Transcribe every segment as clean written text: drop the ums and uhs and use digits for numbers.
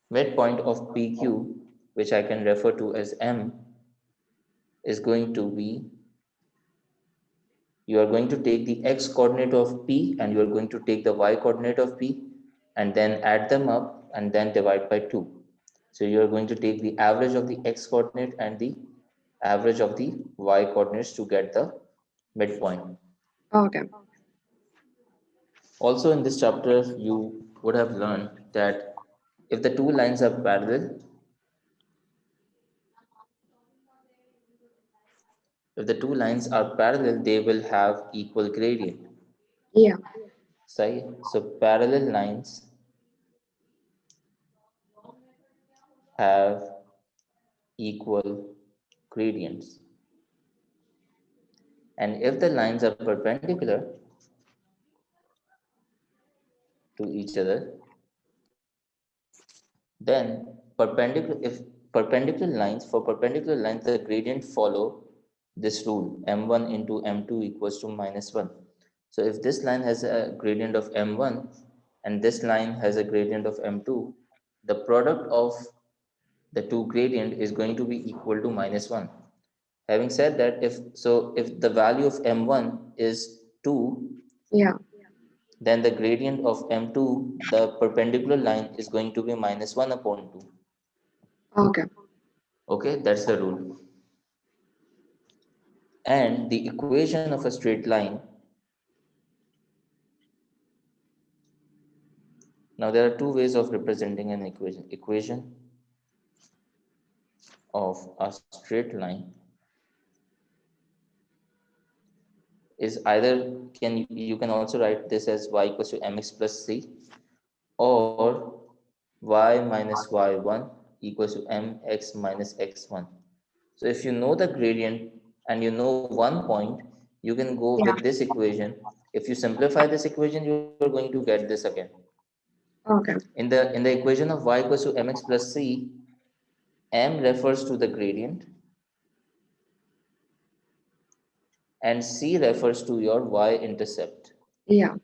midpoint of PQ, which I can refer to as M, is going to be, you are going to take the x coordinate of P and you are going to take the y coordinate of P and then add them up and then divide by 2. So you are going to take the average of the x coordinate and the average of the y coordinates to get the midpoint. Okay. Also in this chapter, you would have learned that if the two lines are parallel, they will have equal gradient. Yeah. So parallel lines have equal gradients. And if the lines are perpendicular to each other, then perpendicular lines, the gradient follow this rule, m1 into m2 equals to minus 1. So if this line has a gradient of m1 and this line has a gradient of m2, the product of the two gradient is going to be equal to minus 1. Having said that, if the value of m1 is 2, Yeah. then the gradient of m2, the perpendicular line, is going to be minus 1 upon 2. Okay. Okay, that's the rule. And the equation of a straight line, now there are two ways of representing an equation. Equation of a straight line is either, you can also write this as y equals to mx plus c, or y minus y1 equals to mx minus x1. So if you know the gradient and you know one point, you can go with Yeah. this equation. If you simplify this equation, you are going to get this again. Okay. In the equation of y equals to mx plus c, m refers to the gradient and c refers to your y-intercept. Yeah.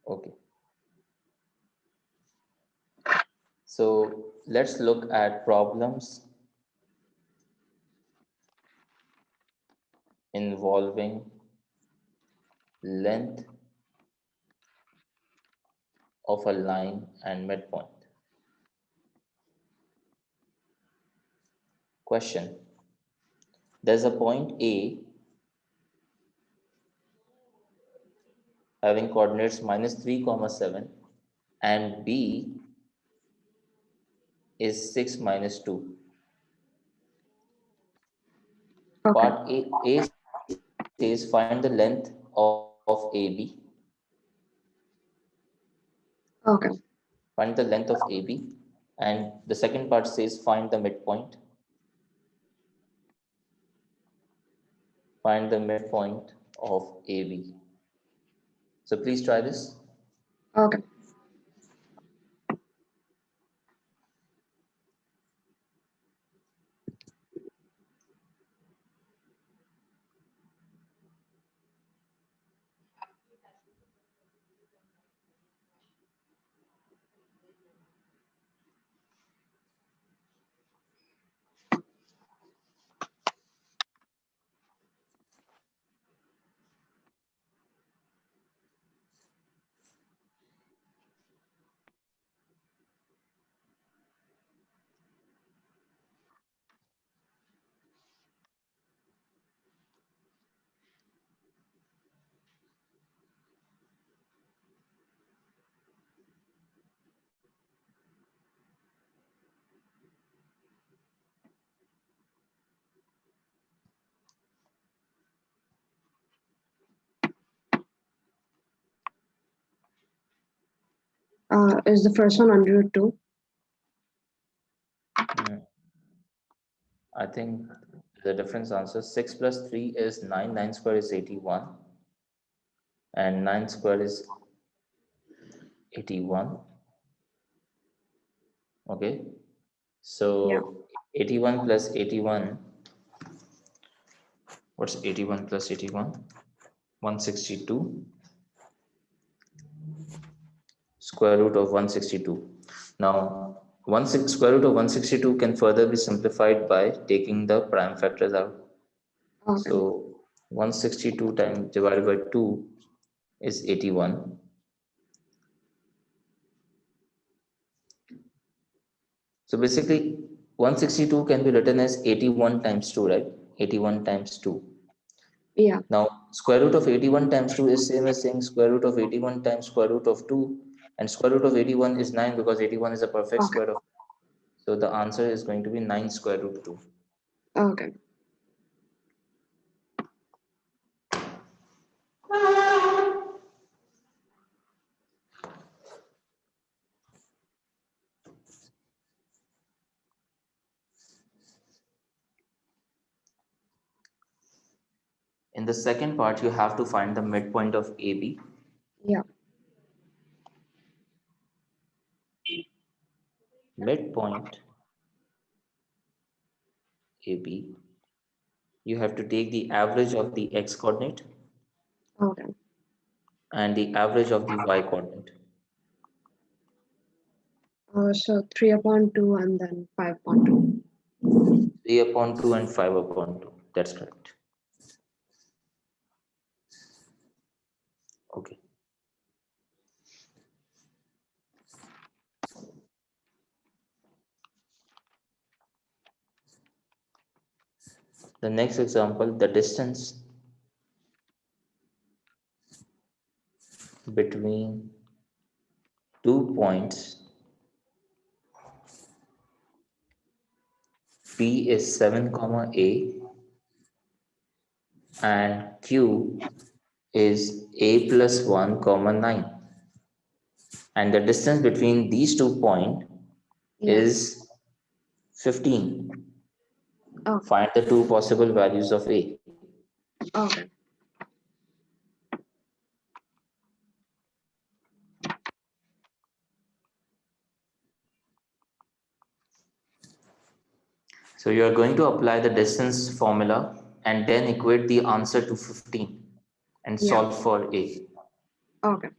Okay. So let's look at problems involving length of a line and midpoint. Question. There's a point A having coordinates minus 3 comma 7 and B is 6 minus 2. Okay. Part A says find the length of AB. Okay. Find the length of AB. And the second part says find the midpoint. Find the midpoint of AB. So please try this. Okay. Is the first one under root 2? Hmm. I think the difference answer 6 plus 3 is 9. 9 square is 81. And 9 square is 81. Okay. Yeah. So 81 plus 81. What's 81 plus 81? 162 square root of 162. Now, square root of 162 can further be simplified by taking the prime factors out. Okay. So 162 times divided by 2 is 81. So basically 162 can be written as 81 times 2, right? 81 times 2. Yeah. Now square root of 81 times 2 is same as saying square root of 81 times square root of 2, and square root of 81 is 9 because 81 is a perfect Okay. square of. So the answer is going to be 9 square root 2. Okay. In the second part, you have to find the midpoint of AB. Yeah. Midpoint AB, you have to take the average of the x coordinate Okay. and the average of the y coordinate. So 3 upon 2 and then 5 upon 2. 3 upon 2 and 5 upon 2. That's correct. Okay. The next example, the distance between 2 points P is 7 comma A and Q is A plus 1 comma 9. And the distance between these 2 points Yeah. is 15. Okay. Find the two possible values of A. Okay. So you are going to apply the distance formula and then equate the answer to 15 and Yeah. solve for A. Okay.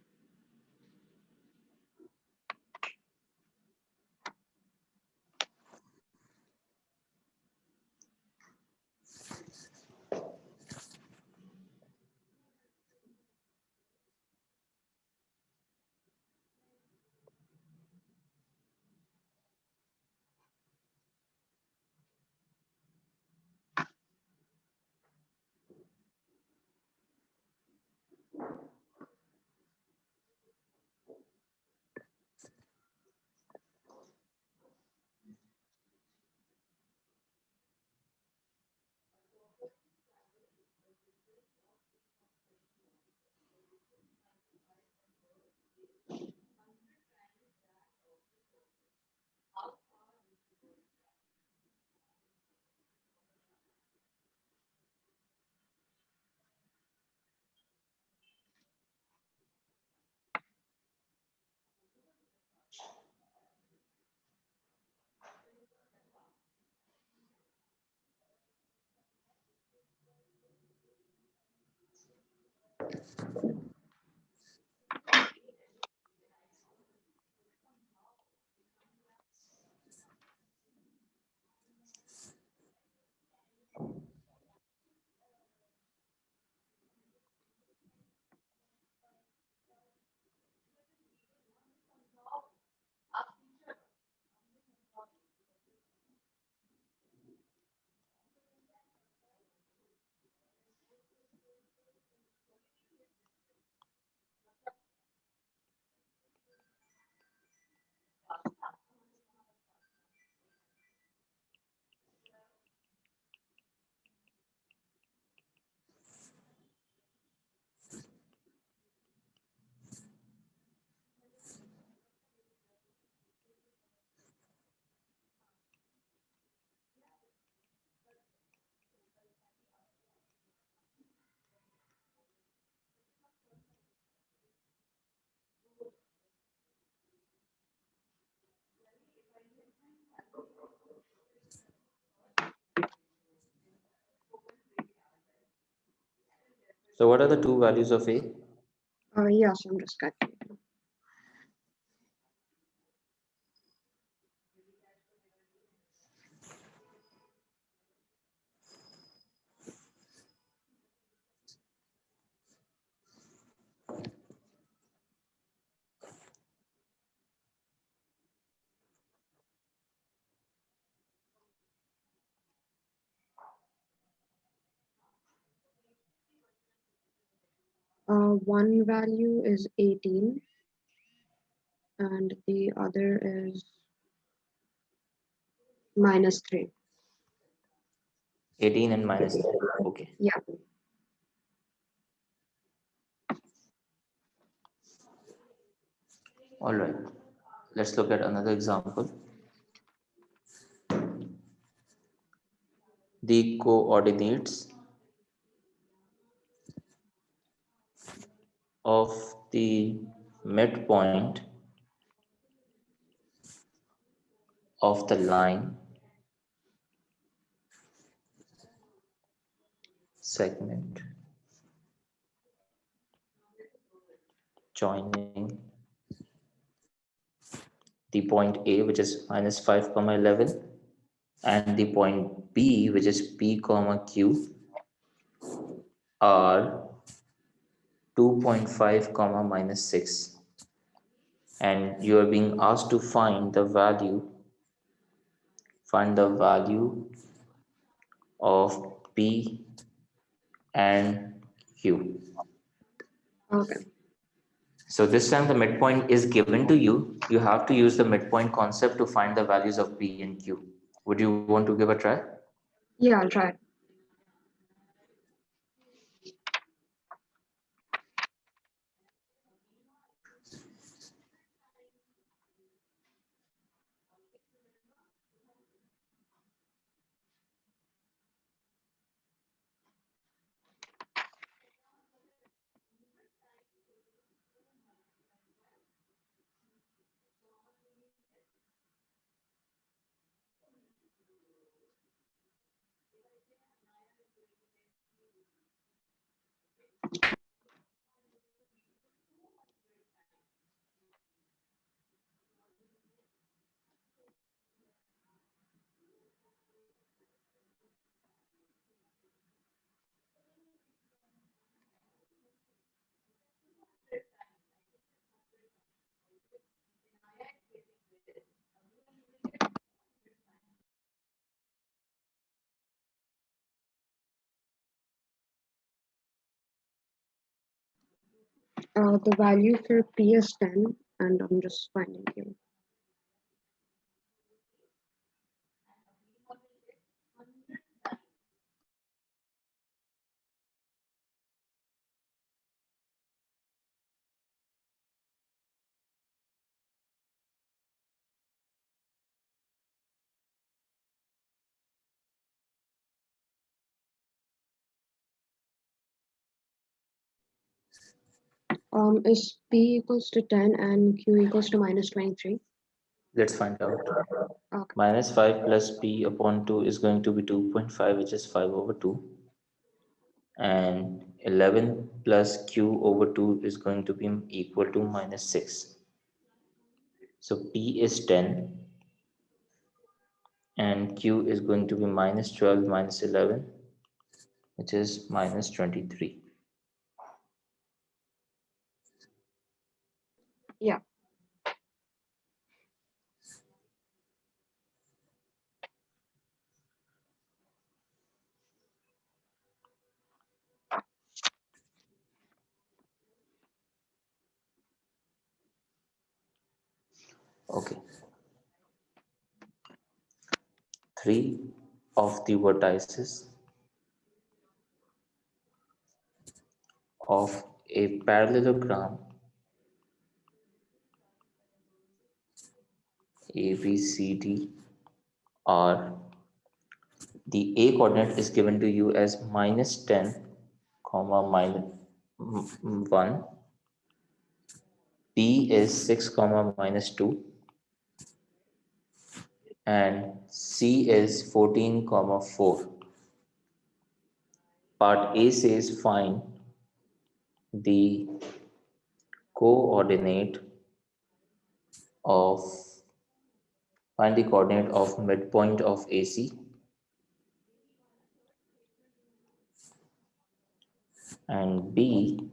So what are the two values of A? Yes, I'm just calculating. One value is 18 and the other is -3. 18 and -3. Okay. Yeah. All right. Let's look at another example. The coordinates of the midpoint of the line segment joining the point A, which is -5, 11, and the point B, which is P, Q, are 2.5, -6. And you are being asked to find the value of P and Q. Okay. So this time the midpoint is given to you. You have to use the midpoint concept to find the values of P and Q. Would you want to give a try? Yeah, I'll try it. The value for P is 10 and I'm just finding Q. Is P equals to 10 and Q equals to -23? Let's find out. Okay. -5 plus P upon 2 is going to be 2.5, which is 5 over 2. And 11 plus Q over 2 is going to be equal to -6. So P is 10 and Q is going to be -12 minus 11, which is -23. Yeah. Okay. 3 of the vertices of a parallelogram ABCD are, the A coordinate is given to you as -10, -1, B is 6, -2, and C is 14, 4. Part A says find the coordinate of find the coordinate of midpoint of AC and B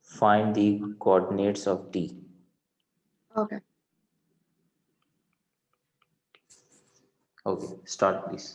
find the coordinates of D. Okay. Okay, start please.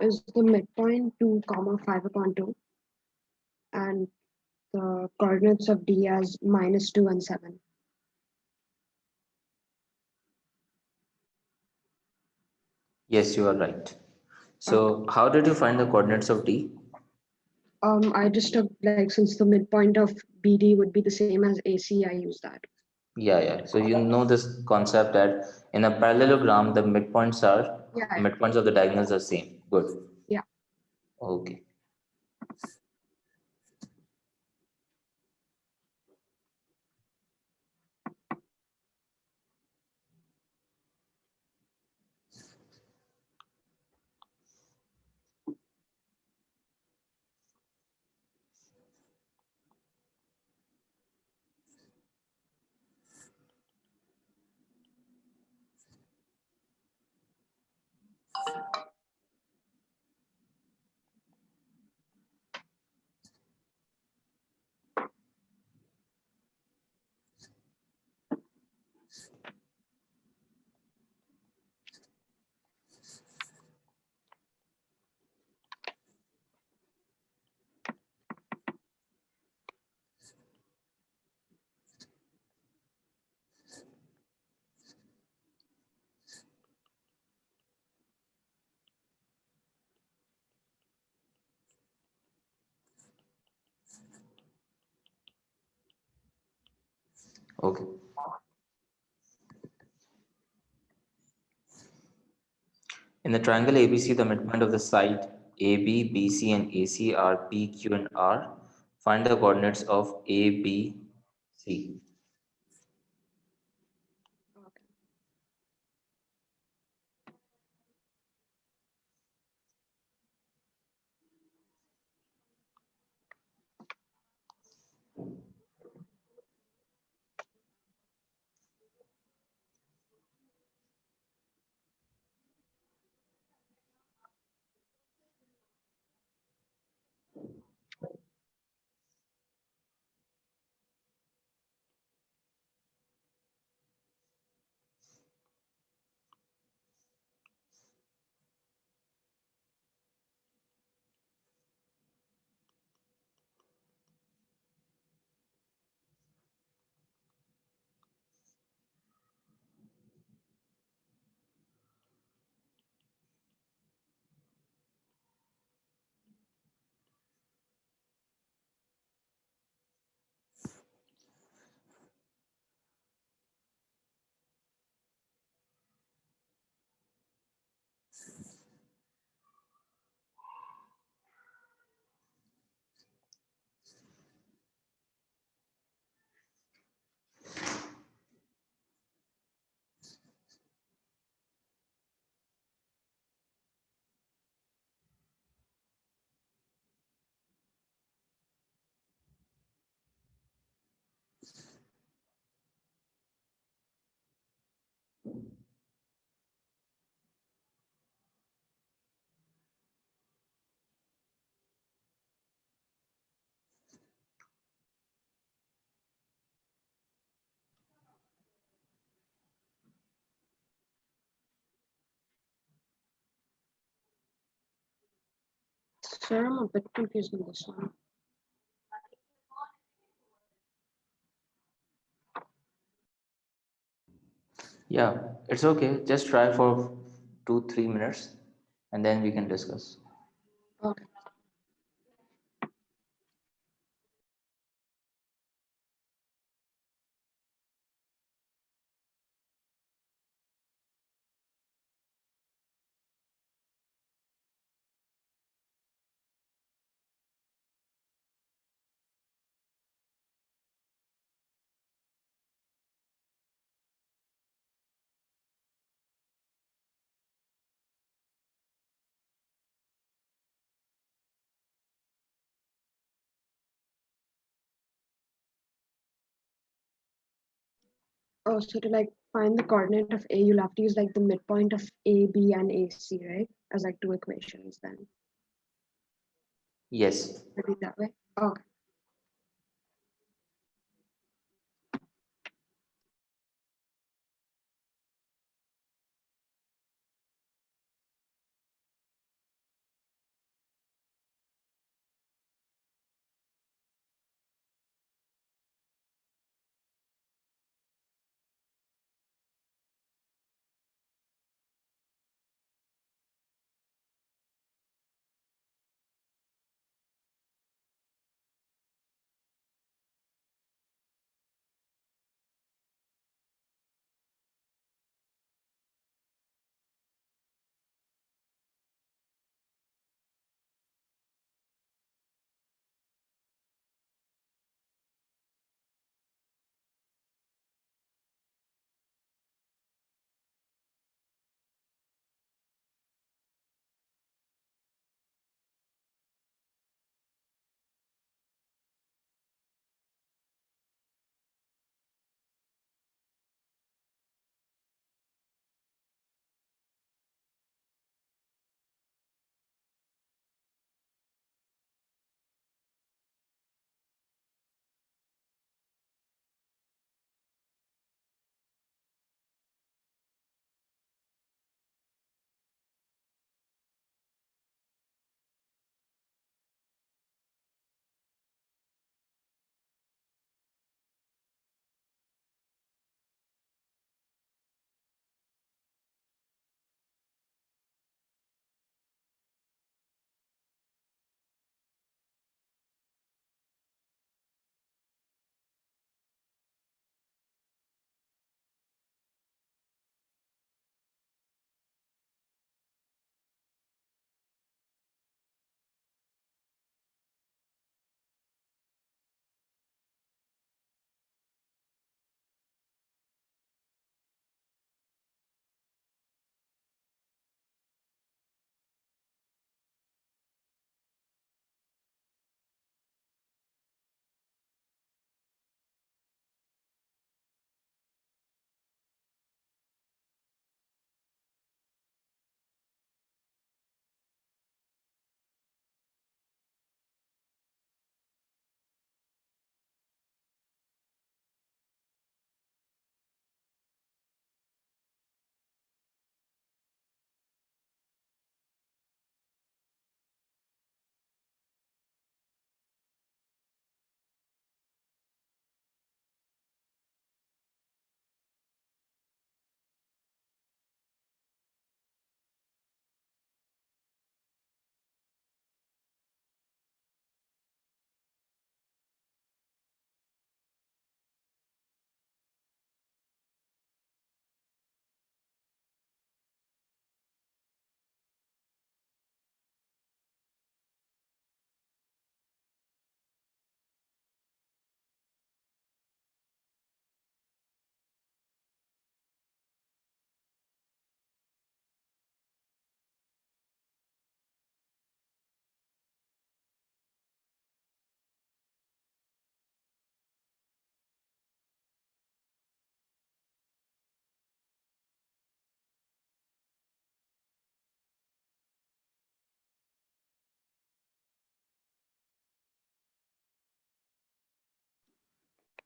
Is the midpoint 2 comma 5 upon 2 and the coordinates of D as -2 and 7. Yes, you are right. Okay. So how did you find the coordinates of D? I just took like since the midpoint of BD would be the same as AC, I use that. Yeah. So you know this concept that in a parallelogram, the Yeah. midpoints of the diagonals are same. Good. Yeah. Okay. Okay. In the triangle ABC, the midpoint of the side AB, BC, and AC are P, Q, and R. Find the coordinates of A, B, C. Okay. Sir, I'm a bit confused on this one. Yeah, it's okay. Just try for 2-3 minutes and then we can discuss. Okay. Oh, so to like find the coordinate of A, you'll have to use like the midpoint of A, B, and AC, right? As like two equations then. Yes. Maybe that way. Okay.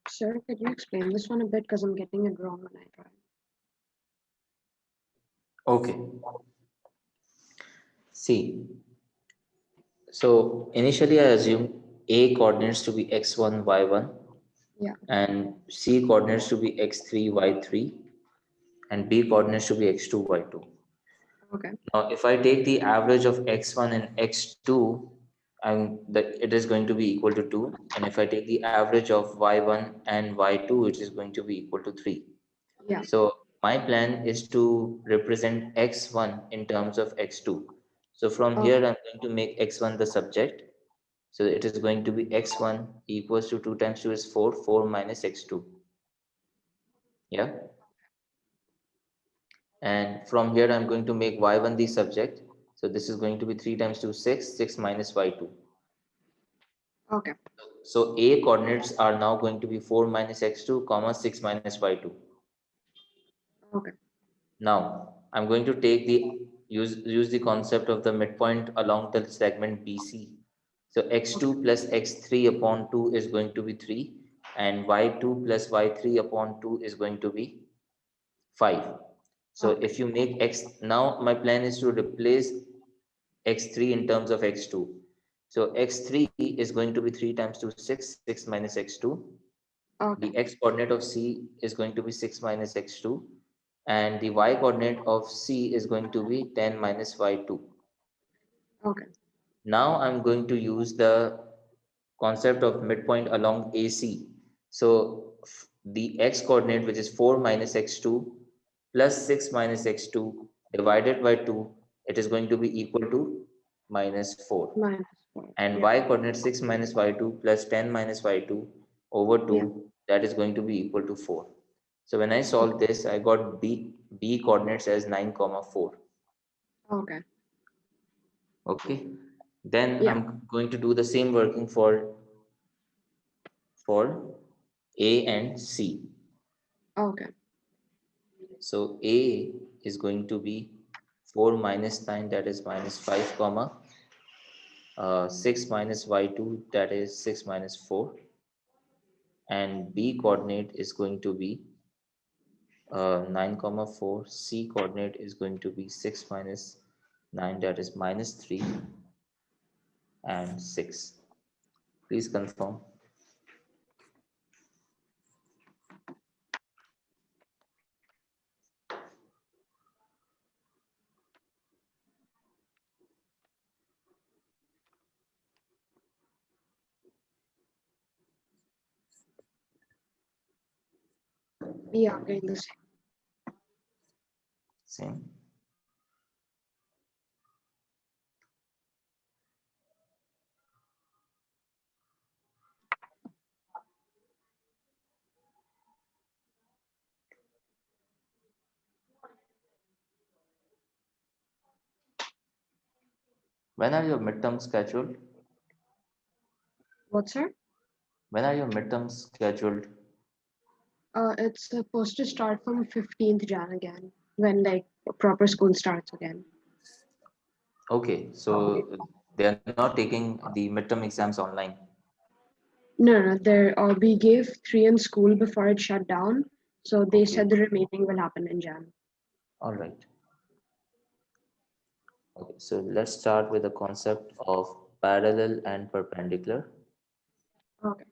Sir, could you explain this one a bit? Because I'm getting it wrong when I try. Okay. See, So initially I assume A coordinates to be x1, y1, Yeah. and C coordinates to be x3, y3, and B coordinates to be x2, y2. Okay. Now, if I take the average of x1 and x2, it is going to be equal to 2. And if I take the average of y1 and y2, it is going to be equal to 3. Yeah. So my plan is to represent x1 in terms of x2. So from here, Okay. I'm going to make x1 the subject. So it is going to be x1 equals to 2 times 2 is 4, 4 minus x2. Yeah. And from here, I'm going to make y1 the subject. So this is going to be 3 times 2, 6, 6 minus y2. Okay. So A coordinates are now going to be 4 minus x2, comma 6 minus y2. Okay. Now, I'm going to take use the concept of the midpoint along the segment BC. So Okay. x2 plus x3 upon 2 is going to be 3, and y2 plus y3 upon 2 is going to be 5. So Okay. if you make now my plan is to replace x3 in terms of x2. So x3 is going to be 3 times 2, 6, 6 minus x2. Okay. The x coordinate of C is going to be 6 minus x2, and the y coordinate of C is going to be 10 minus y2. Okay. Now I'm going to use the concept of midpoint along AC. So the x coordinate, which is 4 minus x2 plus 6 minus x2 divided by 2, it is going to be equal to minus 4. -4. And Yeah. y coordinate 6 minus y2 plus 10 minus y2 over Yeah. 2, that is going to be equal to 4. So when I solve Okay. this, I got b coordinates as 9 comma 4. Okay. Okay. Then Yeah. I'm going to do the same working for A and C. Okay. So A is going to be 4 minus 9, that is minus 5 comma 6 minus y2, that is 6 minus 4, and B coordinate is going to be 9 comma 4. C coordinate is going to be 6 minus 9, that is minus 3 and 6. Please confirm. Yeah. I'm getting this. Same. When are your midterms scheduled? What's sir? When are your midterms scheduled? It's supposed to start from 15th Jan again, when like proper school starts again. Okay, so they are not taking the midterm exams online. No, no, there we gave 3 in school before it shut down, so they Okay, said the remaining will happen in Jan. all right. Okay, so let's start with the concept of parallel and perpendicular. Okay.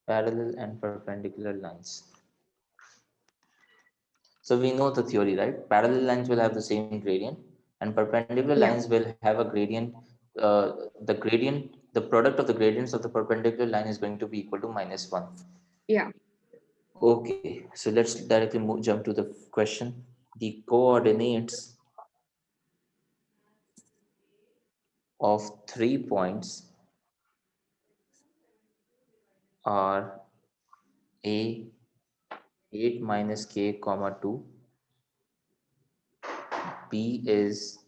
Parallel and perpendicular lines. So we know the theory, right? Parallel lines will have the same gradient, and perpendicular Yeah. lines will have a gradient. The product of the gradients of the perpendicular line is going to be equal to minus 1. Yeah. Okay, so let's directly jump to the question. The coordinates of 3 points are A 8 minus k comma 2, B is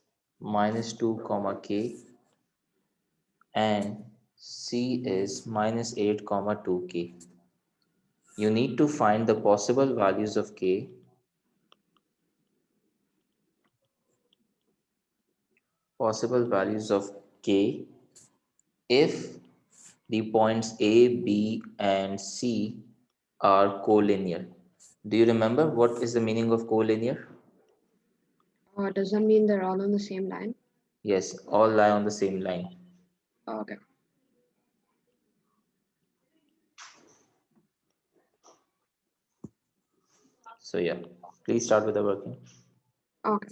minus 2 comma k, and C is minus 8 comma 2k. You need to find the possible values of k, possible values of k if the points A, B, and C are collinear. Do you remember what is the meaning of collinear? Does that mean they're all on the same line? Yes, all lie on the same line. Okay. So yeah, please start with the working. Okay.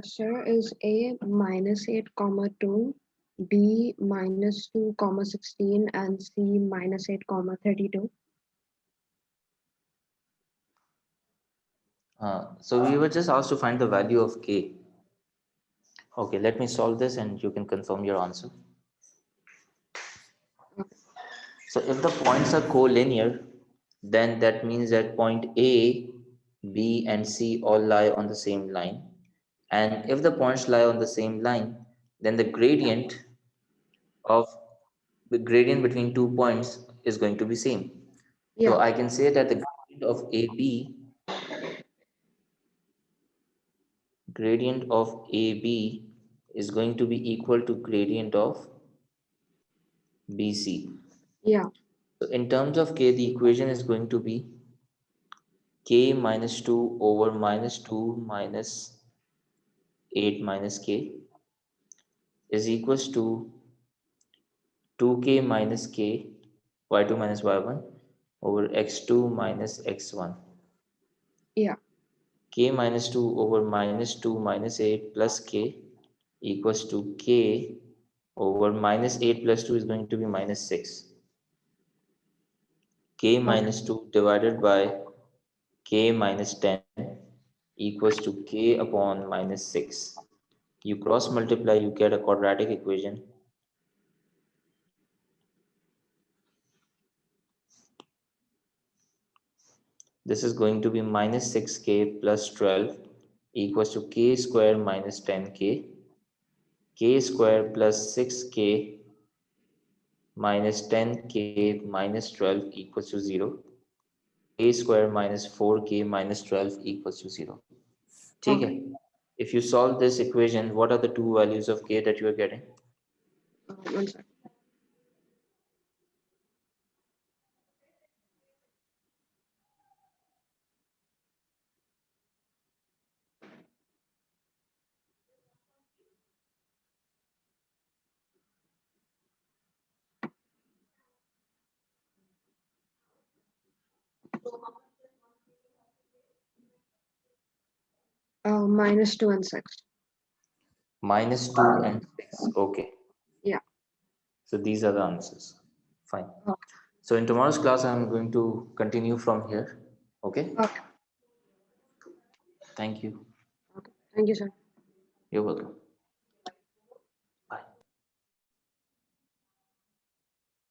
Sir, is A minus 8 comma 2, B minus 2 comma 16, and C minus 8 comma 32? So we were just asked to find the value of k. Okay, let me solve this and you can confirm your answer. So if the points are collinear, then that means that point A, B, and C all lie on the same line. And if the points lie on the same line, then of the gradient between 2 points is going to be same. So Yeah, I can say that the gradient of AB is going to be equal to gradient of BC. yeah, So in terms of K, the equation is going to be K minus 2 over minus 2 minus 8 minus K is equals to 2K minus K, y2 minus y1 over x2 minus x1. yeah. K minus 2 over minus 2 minus 8 plus K equals to K over minus 8 plus 2 is going to be minus 6. K Okay. minus 2 divided by K minus 10 equals to K upon minus 6. You cross multiply, you get a quadratic equation. This is going to be minus 6K plus 12 equals to K square minus 10K. K square plus 6K minus 10K minus 12 equals to 0. K square minus 4K minus 12 equals to 0. ठीक है? Okay. If you solve this equation, what are the two values of K that you are getting? One sec. -2 and 6. -2 and 6. Okay. Yeah. So these are the answers. Fine. Okay. So in tomorrow's class, I'm going to continue from here. Okay. Okay. Thank you. Okay. Thank you, sir. You're welcome.